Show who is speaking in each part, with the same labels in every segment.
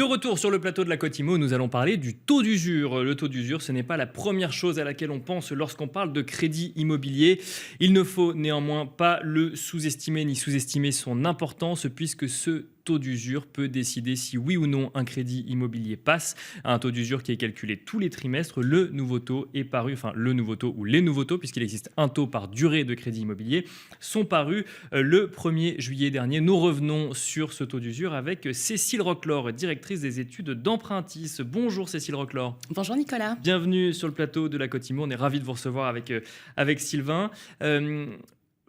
Speaker 1: De retour sur le plateau de la Côte Immo, nous allons parler du taux d'usure. Le taux d'usure, ce n'est pas la première chose à laquelle on pense lorsqu'on parle de crédit immobilier. Il ne faut néanmoins pas le sous-estimer ni sous-estimer son importance puisque ce taux d'usure peut décider si oui ou non un crédit immobilier passe. Un taux d'usure qui est calculé tous les trimestres. Le nouveau taux est paru, enfin le nouveau taux ou les nouveaux taux, puisqu'il existe un taux par durée de crédit immobilier, sont parus le 1er juillet dernier. Nous revenons sur ce taux d'usure avec Cécile Roclor, directrice des études d'Empruntis. Bonjour Cécile Roclor.
Speaker 2: Bonjour Nicolas.
Speaker 1: Bienvenue sur le plateau de la Côte Immo. On est ravis de vous recevoir avec Sylvain.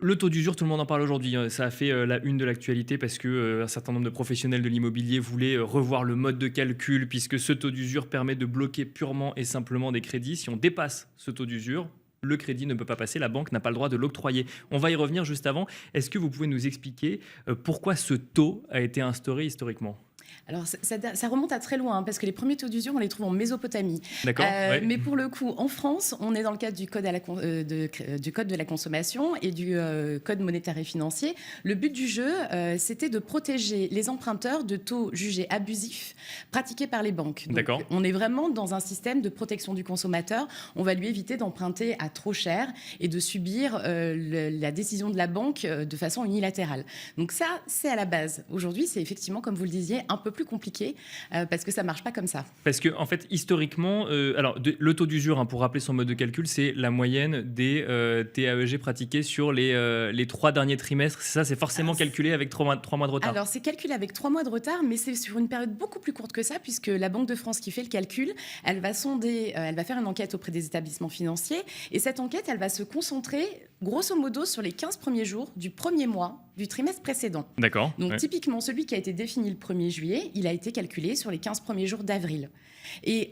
Speaker 1: Le taux d'usure, tout le monde en parle aujourd'hui. Ça a fait la une de l'actualité parce qu'un certain nombre de professionnels de l'immobilier voulaient revoir le mode de calcul puisque ce taux d'usure permet de bloquer purement et simplement des crédits. Si on dépasse ce taux d'usure, le crédit ne peut pas passer, la banque n'a pas le droit de l'octroyer. On va y revenir juste avant. Est-ce que vous pouvez nous expliquer pourquoi ce taux a été instauré historiquement ?
Speaker 2: Alors, ça remonte à très loin, parce que les premiers taux d'usure, on les trouve en Mésopotamie.
Speaker 1: D'accord. Ouais.
Speaker 2: Mais pour le coup, en France, on est dans le cadre du Code, du code de la consommation et du Code monétaire et financier. Le but du jeu, c'était de protéger les emprunteurs de taux jugés abusifs pratiqués par les banques. Donc,
Speaker 1: D'accord.
Speaker 2: on est vraiment dans un système de protection du consommateur. On va lui éviter d'emprunter à trop cher et de subir la décision de la banque de façon unilatérale. Donc ça, c'est à la base. Aujourd'hui, c'est effectivement, comme vous le disiez, un peu plus compliqué parce que ça ne marche pas comme ça.
Speaker 1: Parce que, en fait, historiquement, le taux d'usure, pour rappeler son mode de calcul, c'est la moyenne des TAEG pratiqués sur les 3 derniers trimestres. C'est ça, c'est forcément calculé avec 3 mois de retard.
Speaker 2: Alors, c'est calculé avec 3 mois de retard, mais c'est sur une période beaucoup plus courte que ça, puisque la Banque de France qui fait le calcul, elle va faire une enquête auprès des établissements financiers, et cette enquête, elle va se concentrer, grosso modo, sur les 15 premiers jours du premier mois du trimestre précédent.
Speaker 1: D'accord.
Speaker 2: Donc,
Speaker 1: ouais.
Speaker 2: Typiquement, celui qui a été défini le 1er juillet, il a été calculé sur les 15 premiers jours d'avril. Et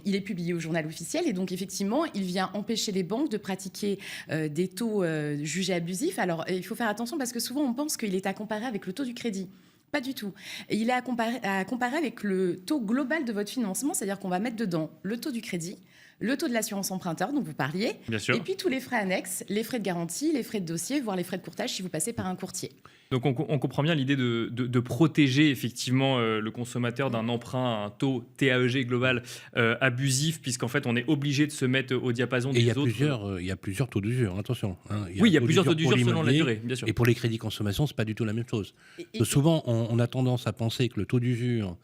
Speaker 2: il est publié au journal officiel. Et donc, effectivement, il vient empêcher les banques de pratiquer des taux jugés abusifs. Alors, il faut faire attention parce que souvent, on pense qu'il est à comparer avec le taux du crédit. Pas du tout. Il est à comparer avec le taux global de votre financement, c'est-à-dire qu'on va mettre dedans le taux du crédit, le taux de l'assurance emprunteur dont vous parliez,
Speaker 1: Bien sûr.
Speaker 2: et puis tous les frais annexes, les frais de garantie, les frais de dossier, voire les frais de courtage si vous passez par un courtier.
Speaker 1: Donc on comprend bien l'idée de protéger effectivement le consommateur d'un emprunt à un taux TAEG global abusif, puisqu'en fait on est obligé de se mettre au diapason des autres.
Speaker 3: Il y a plusieurs taux d'usure, attention.
Speaker 1: Il y a plusieurs taux d'usure selon la durée, bien sûr.
Speaker 3: Et pour les crédits consommation, ce n'est pas du tout la même chose. Souvent, on a tendance à penser que le taux d'usure,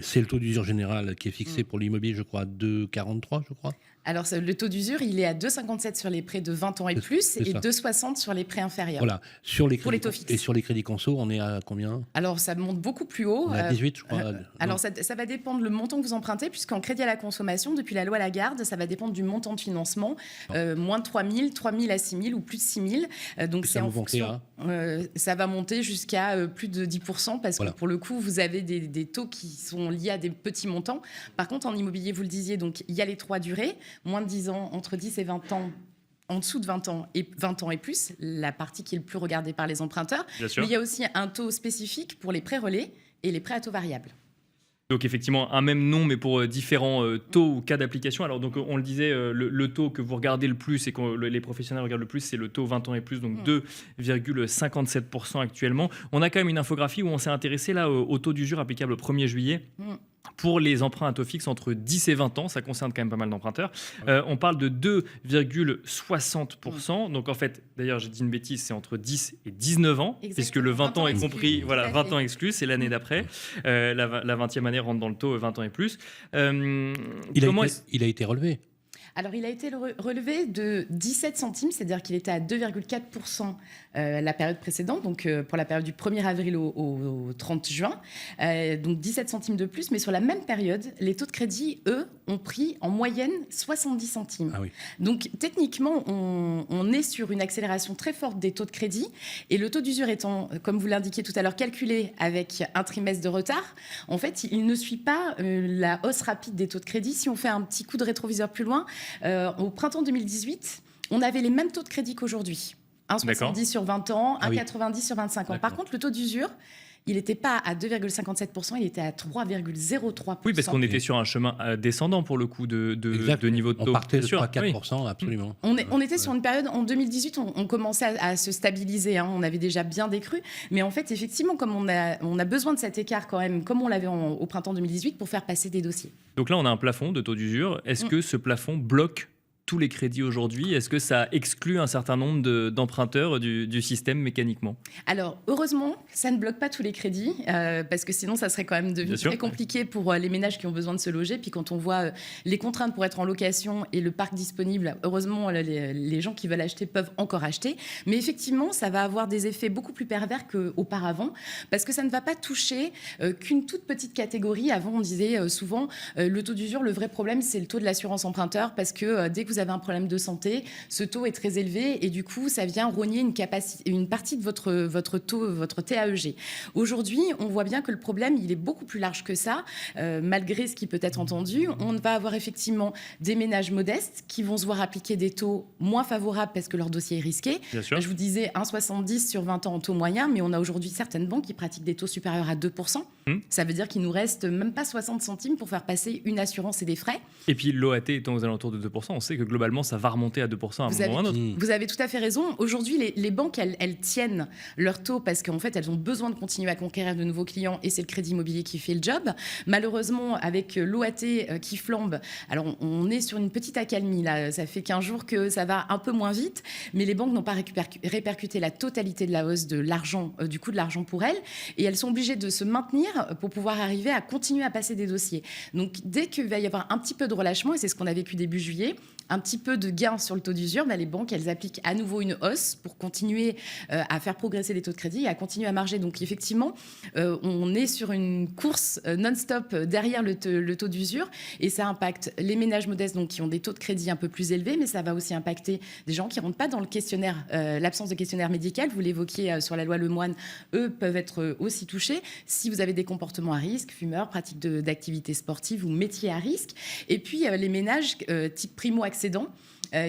Speaker 3: c'est le taux d'usure général qui est fixé pour l'immobilier, je crois, à 2,43, je crois.
Speaker 2: Alors, le taux d'usure, il est à 2,57 sur les prêts de 20 ans et plus et 2,60 sur les prêts inférieurs.
Speaker 3: Voilà. Pour les taux fixes. Et sur les crédits conso, on est à combien ?
Speaker 2: Alors, ça monte beaucoup plus haut.
Speaker 3: On est à 18, je crois.
Speaker 2: Alors, ça va dépendre le montant que vous empruntez, puisqu'en crédit à la consommation, depuis la loi Lagarde, ça va dépendre du montant de financement. Moins de 3 000, 3 000 à 6 000 ou plus de 6 000. Donc, c'est en fonction. Ça va monter jusqu'à plus de 10%, parce que pour le coup, vous avez des taux qui sont liés à des petits montants. Par contre, en immobilier, vous le disiez, donc il y a les 3 durées, moins de 10 ans, entre 10 et 20 ans, en dessous de 20 ans et plus, la partie qui est le plus regardée par les emprunteurs. Mais il y a aussi un taux spécifique pour les prêts relais et les prêts à taux variable.
Speaker 1: Donc effectivement, un même nom, mais pour différents taux ou cas d'application. Alors donc on le disait, le taux que vous regardez le plus et que les professionnels regardent le plus, c'est le taux 20 ans et plus, donc 2,57% actuellement. On a quand même une infographie où on s'est intéressé là au taux d'usure applicable au 1er juillet. Pour les emprunts à taux fixe entre 10 et 20 ans, ça concerne quand même pas mal d'emprunteurs, on parle de 2,60%. Donc en fait, d'ailleurs j'ai dit une bêtise, c'est entre 10 et 19 ans, puisque le 20 ans est compris, 20 ans exclus, c'est l'année d'après. La 20e année rentre dans le taux 20 ans et plus.
Speaker 3: Il a été relevé.
Speaker 2: Alors, il a été relevé de 17 centimes, c'est-à-dire qu'il était à 2,4% la période précédente, donc pour la période du 1er avril au 30 juin. Donc 17 centimes de plus, mais sur la même période, les taux de crédit, eux, ont pris en moyenne 70 centimes.
Speaker 3: Ah oui.
Speaker 2: Donc techniquement, on est sur une accélération très forte des taux de crédit, et le taux d'usure étant, comme vous l'indiquiez tout à l'heure, calculé avec un trimestre de retard, en fait, il ne suit pas la hausse rapide des taux de crédit. Si on fait un petit coup de rétroviseur plus loin, au printemps 2018, on avait les mêmes taux de crédit qu'aujourd'hui. 1,70 sur 20 ans, 1,90 sur 25 ans. Par contre, le taux d'usure, Il n'était pas à 2,57%, il était à 3,03%.
Speaker 1: Oui, parce qu'on était sur un chemin descendant pour le coup de niveau de taux.
Speaker 3: On partait de 3-4%, absolument.
Speaker 2: On était sur une période, en 2018, on commençait à se stabiliser, hein, on avait déjà bien décru, mais en fait, effectivement, comme on a besoin de cet écart quand même, comme on l'avait au printemps 2018, pour faire passer des dossiers.
Speaker 1: Donc là, on a un plafond de taux d'usure. Est-ce que ce plafond bloque tous les crédits aujourd'hui? Est-ce que ça exclut un certain nombre d'emprunteurs du système mécaniquement?
Speaker 2: Alors, heureusement, ça ne bloque pas tous les crédits, parce que sinon, ça serait quand même devenu très compliqué pour les ménages qui ont besoin de se loger. Puis quand on voit les contraintes pour être en location et le parc disponible, heureusement, les gens qui veulent acheter peuvent encore acheter. Mais effectivement, ça va avoir des effets beaucoup plus pervers qu'auparavant, parce que ça ne va pas toucher qu'une toute petite catégorie. Avant, on disait souvent, le taux d'usure, le vrai problème, c'est le taux de l'assurance emprunteur, parce que dès que vous avez un problème de santé, ce taux est très élevé et du coup, ça vient rogner une partie de votre taux, votre TAEG. Aujourd'hui, on voit bien que le problème, il est beaucoup plus large que ça, malgré ce qui peut être entendu. On va avoir effectivement des ménages modestes qui vont se voir appliquer des taux moins favorables parce que leur dossier est risqué. Je vous disais 1,70 sur 20 ans en taux moyen, mais on a aujourd'hui certaines banques qui pratiquent des taux supérieurs à 2%. Ça veut dire qu'il nous reste même pas 60 centimes pour faire passer une assurance et des frais.
Speaker 1: Et puis l'OAT étant aux alentours de 2%, on sait que globalement, ça va remonter à 2% à un moment ou à un autre.
Speaker 2: Vous avez tout à fait raison. Aujourd'hui, les banques, elles tiennent leur taux parce qu'en fait, elles ont besoin de continuer à conquérir de nouveaux clients et c'est le crédit immobilier qui fait le job. Malheureusement, avec l'OAT qui flambe, alors on est sur une petite accalmie là. Ça fait 15 jours que ça va un peu moins vite, mais les banques n'ont pas répercuté la totalité de la hausse de l'argent, du coût de l'argent pour elles, et elles sont obligées de se maintenir pour pouvoir arriver à continuer à passer des dossiers. Donc, dès qu'il va y avoir un petit peu de relâchement, et c'est ce qu'on a vécu début juillet, un petit peu de gain sur le taux d'usure, les banques, elles appliquent à nouveau une hausse pour continuer à faire progresser les taux de crédit et à continuer à marger. Donc effectivement, on est sur une course non-stop derrière le taux d'usure et ça impacte les ménages modestes donc, qui ont des taux de crédit un peu plus élevés, mais ça va aussi impacter des gens qui ne rentrent pas dans le questionnaire, l'absence de questionnaire médical. Vous l'évoquiez sur la loi Lemoine, eux peuvent être aussi touchés si vous avez des comportements à risque, fumeurs, pratiques d'activités sportives ou métiers à risque. Et puis les ménages type primo-accédants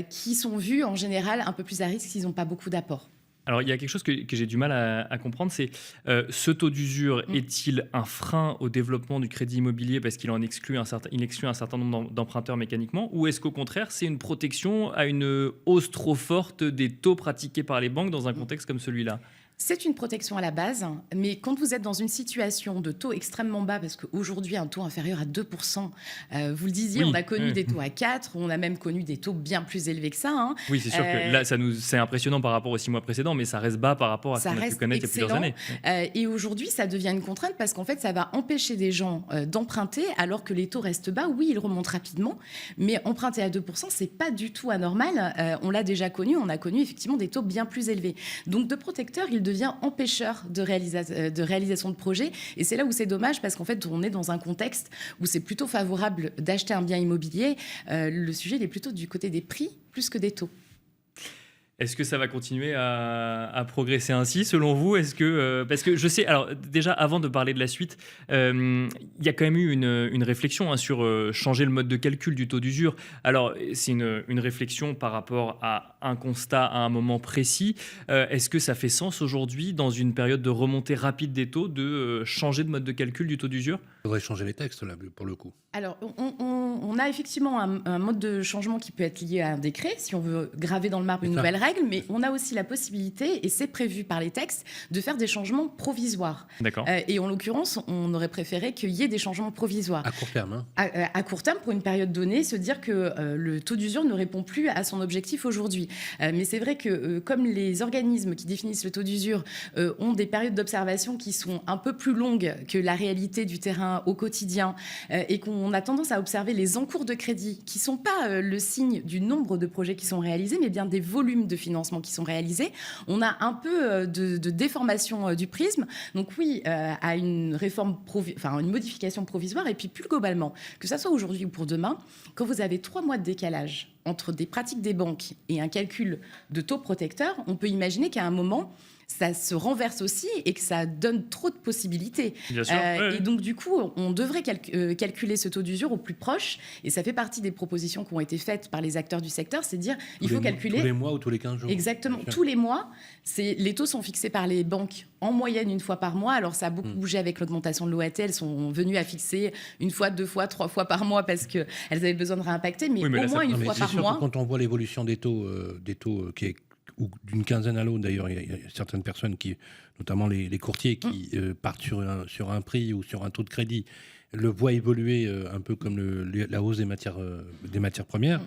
Speaker 2: qui sont vus en général un peu plus à risque s'ils n'ont pas beaucoup d'apports.
Speaker 1: Alors, il y a quelque chose que j'ai du mal à comprendre, c'est ce taux d'usure est-il un frein au développement du crédit immobilier parce qu'il exclut un certain nombre d'emprunteurs mécaniquement, ou est-ce qu'au contraire, c'est une protection à une hausse trop forte des taux pratiqués par les banques dans un contexte comme celui-là ?
Speaker 2: C'est une protection à la base, mais quand vous êtes dans une situation de taux extrêmement bas, parce qu'aujourd'hui, un taux inférieur à 2%, vous le disiez, on a connu des taux à 4, on a même connu des taux bien plus élevés que ça. Hein.
Speaker 1: Oui, c'est sûr que là, c'est impressionnant par rapport aux 6 mois précédents, mais ça reste bas par rapport à ce qu'on a pu connaître il y a plusieurs années.
Speaker 2: Et aujourd'hui, ça devient une contrainte parce qu'en fait, ça va empêcher des gens d'emprunter alors que les taux restent bas. Oui, ils remontent rapidement, mais emprunter à 2%, c'est pas du tout anormal. On l'a déjà connu, on a connu effectivement des taux bien plus élevés. Donc, de protecteur, il devient empêcheur de réalisation de projets. Et c'est là où c'est dommage parce qu'en fait, on est dans un contexte où c'est plutôt favorable d'acheter un bien immobilier. Le sujet, il est plutôt du côté des prix plus que des taux.
Speaker 1: Est-ce que ça va continuer à progresser ainsi, selon vous ? Parce que je sais, alors déjà, avant de parler de la suite, il y a quand même eu une réflexion sur changer le mode de calcul du taux d'usure. Alors, c'est une réflexion par rapport à un constat à un moment précis. Est-ce que ça fait sens aujourd'hui, dans une période de remontée rapide des taux, de changer de mode de calcul du taux d'usure ?
Speaker 3: Il faudrait changer les textes, là, pour le coup.
Speaker 2: Alors, on a effectivement un mode de changement qui peut être lié à un décret, si on veut graver dans le marbre une nouvelle règle, mais on a aussi la possibilité, et c'est prévu par les textes, de faire des changements provisoires.
Speaker 1: D'accord.
Speaker 2: Et en l'occurrence, on aurait préféré qu'il y ait des changements provisoires.
Speaker 3: À court terme. Hein.
Speaker 2: À court terme, pour une période donnée, se dire que le taux d'usure ne répond plus à son objectif aujourd'hui. Mais c'est vrai que comme les organismes qui définissent le taux d'usure ont des périodes d'observation qui sont un peu plus longues que la réalité du terrain au quotidien, et qu'on a tendance à observer les encours de crédit qui ne sont pas le signe du nombre de projets qui sont réalisés, mais bien des volumes de financement qui sont réalisés, on a un peu de déformation du prisme. Donc oui, à une une modification provisoire, et puis plus globalement, que ça soit aujourd'hui ou pour demain, quand vous avez 3 mois de décalage entre des pratiques des banques et un calcul de taux protecteur, on peut imaginer qu'à un moment, ça se renverse aussi et que ça donne trop de possibilités.
Speaker 1: Bien sûr,
Speaker 2: Et donc, du coup, on devrait calculer ce taux d'usure au plus proche. Et ça fait partie des propositions qui ont été faites par les acteurs du secteur, c'est de dire il faut calculer...
Speaker 3: Tous les mois ou tous les 15 jours.
Speaker 2: Exactement, tous les mois. Les taux sont fixés par les banques en moyenne une fois par mois. Alors, ça a beaucoup bougé avec l'augmentation de l'OAT. Elles sont venues à fixer une fois, 2 fois, 3 fois par mois parce qu'elles avaient besoin de réimpacter. Mais, au moins une fois par mois.
Speaker 3: Quand on voit l'évolution des taux qui est ou d'une quinzaine à l'autre, d'ailleurs, il y a certaines personnes, notamment les courtiers, qui partent sur un prix ou sur un taux de crédit, le voient évoluer un peu comme la hausse des matières premières.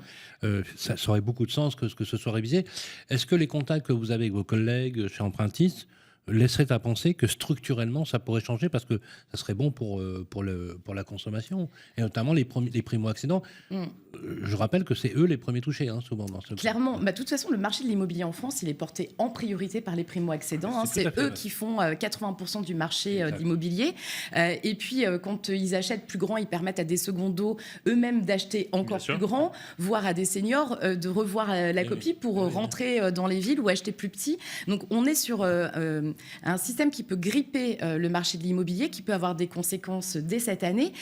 Speaker 3: Ça aurait beaucoup de sens que ce soit révisé. Est-ce que les contacts que vous avez avec vos collègues chez Empruntis laisserait à penser que structurellement ça pourrait changer parce que ça serait bon pour la consommation et notamment les primo-accédants. Je rappelle que c'est eux les premiers touchés, souvent dans ce...
Speaker 2: Clairement, de toute façon, le marché de l'immobilier en France, il est porté en priorité par les primo-accédants. C'est eux qui font 80% du marché de l'immobilier. Et puis, quand ils achètent plus grand, ils permettent à des secondos eux-mêmes d'acheter encore plus grand, voire à des seniors de revoir la copie pour rentrer dans les villes ou acheter plus petit. Donc, on est sur un système qui peut gripper le marché de l'immobilier, qui peut avoir des conséquences dès cette année.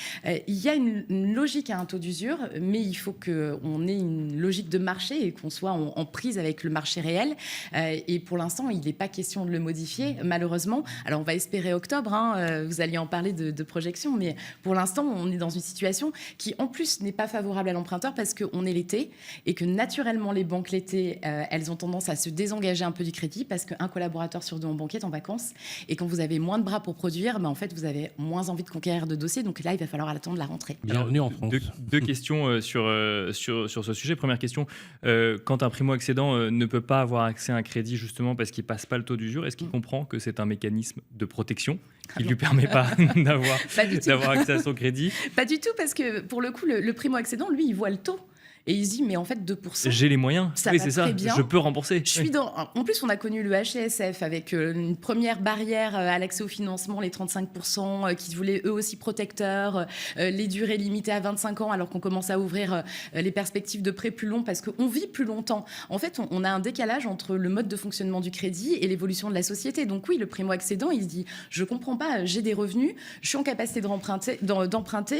Speaker 2: Il y a une logique à un taux d'usure, mais il faut qu'on ait une logique de marché et qu'on soit en prise avec le marché réel. Et pour l'instant, il n'est pas question de le modifier, malheureusement. Alors, on va espérer octobre. Vous alliez en parler de projection, mais pour l'instant, on est dans une situation qui, en plus, n'est pas favorable à l'emprunteur parce qu'on est l'été et que, naturellement, les banques l'été, elles ont tendance à se désengager un peu du crédit parce qu'un collaborateur sur 2 en banquier est en vacances. Et quand vous avez moins de bras pour produire, en fait, vous avez moins envie de conquérir de dossiers. Donc là, il va falloir attendre la rentrée.
Speaker 3: Bienvenue en France.
Speaker 1: Deux questions sur ce sujet. Première question, quand un primo-accédant ne peut pas avoir accès à un crédit justement parce qu'il ne passe pas le taux d'usure, est-ce qu'il comprend que c'est un mécanisme de protection qui ne lui permet pas d'avoir accès à son crédit?
Speaker 2: Pas du tout, parce que pour le coup, le primo-accédant, lui, il voit le taux. Et il se dit, mais en fait, 2%.
Speaker 1: J'ai les moyens,
Speaker 2: ça
Speaker 1: oui,
Speaker 2: va
Speaker 1: c'est
Speaker 2: très
Speaker 1: ça,
Speaker 2: bien.
Speaker 1: Je peux rembourser.
Speaker 2: En plus, on a connu le HCSF avec une première barrière à l'accès au financement, les 35%, qui voulaient eux aussi protecteurs, les durées limitées à 25 ans, alors qu'on commence à ouvrir les perspectives de prêts plus longs parce qu'on vit plus longtemps. En fait, on a un décalage entre le mode de fonctionnement du crédit et l'évolution de la société. Donc oui, le primo-accédant, il se dit, je comprends pas, j'ai des revenus, je suis en capacité d'emprunter,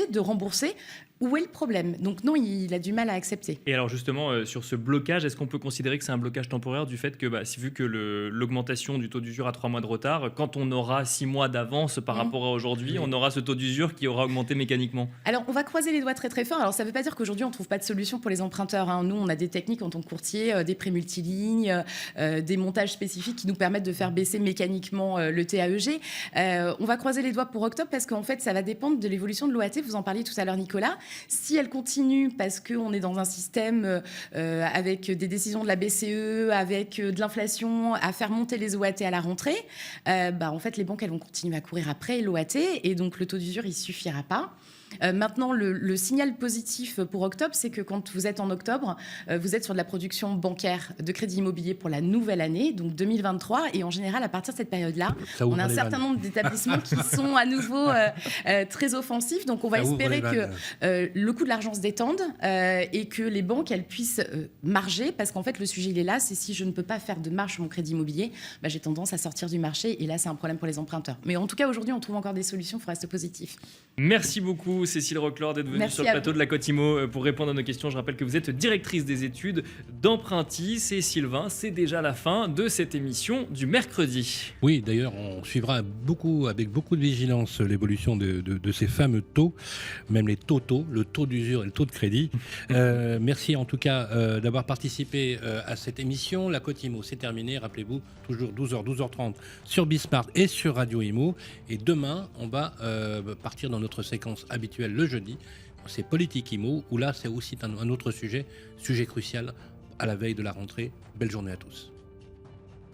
Speaker 2: de rembourser. Où est le problème? Donc non, il a du mal à accepter.
Speaker 1: Et alors justement, sur ce blocage, est-ce qu'on peut considérer que c'est un blocage temporaire du fait que, vu que l'augmentation du taux d'usure a 3 mois de retard, quand on aura 6 mois d'avance par rapport à aujourd'hui, on aura ce taux d'usure qui aura augmenté mécaniquement?
Speaker 2: Alors, on va croiser les doigts très très fort. Alors, ça ne veut pas dire qu'aujourd'hui, on ne trouve pas de solution pour les emprunteurs. Nous, on a des techniques en tant que courtier, des prêts multilignes, des montages spécifiques qui nous permettent de faire baisser mécaniquement le TAEG. On va croiser les doigts pour octobre parce qu'en fait, ça va dépendre de l'évolution de l'OAT. Vous en parliez tout à l'heure, Nicolas. Si elle continue parce qu'on est dans un système avec des décisions de la BCE, avec de l'inflation, à faire monter les OAT à la rentrée, en fait, les banques, elles vont continuer à courir après l'OAT et donc le taux d'usure, il ne suffira pas. Maintenant, le signal positif pour octobre, c'est que quand vous êtes en octobre, vous êtes sur de la production bancaire de crédit immobilier pour la nouvelle année, donc 2023. Et en général, à partir de cette période-là, on a un certain nombre d'établissements qui sont à nouveau très offensifs. Donc, on va espérer que le coût de l'argent se détende et que les banques, elles puissent marger. Parce qu'en fait, le sujet, il est là. C'est si je ne peux pas faire de marge sur mon crédit immobilier, j'ai tendance à sortir du marché. Et là, c'est un problème pour les emprunteurs. Mais en tout cas, aujourd'hui, on trouve encore des solutions. Il faut rester positif.
Speaker 1: Merci beaucoup, Cécile Roclor, d'être venue sur le plateau de la Côte Immo pour répondre à nos questions. Je rappelle que vous êtes directrice des études d'Empruntis. Et Sylvain, c'est déjà la fin de cette émission du mercredi.
Speaker 3: Oui, d'ailleurs, on suivra avec beaucoup de vigilance l'évolution de ces fameux taux, même les totaux, le taux d'usure et le taux de crédit. Merci en tout cas d'avoir participé à cette émission. La Côte Immo, c'est terminé. Rappelez-vous, toujours 12h, 12h30 sur Bismart et sur Radio Immo. Et demain, on va partir dans notre séquence habituelle le jeudi. C'est Politique Immo, où là, c'est aussi un autre sujet crucial à la veille de la rentrée. Belle journée à tous.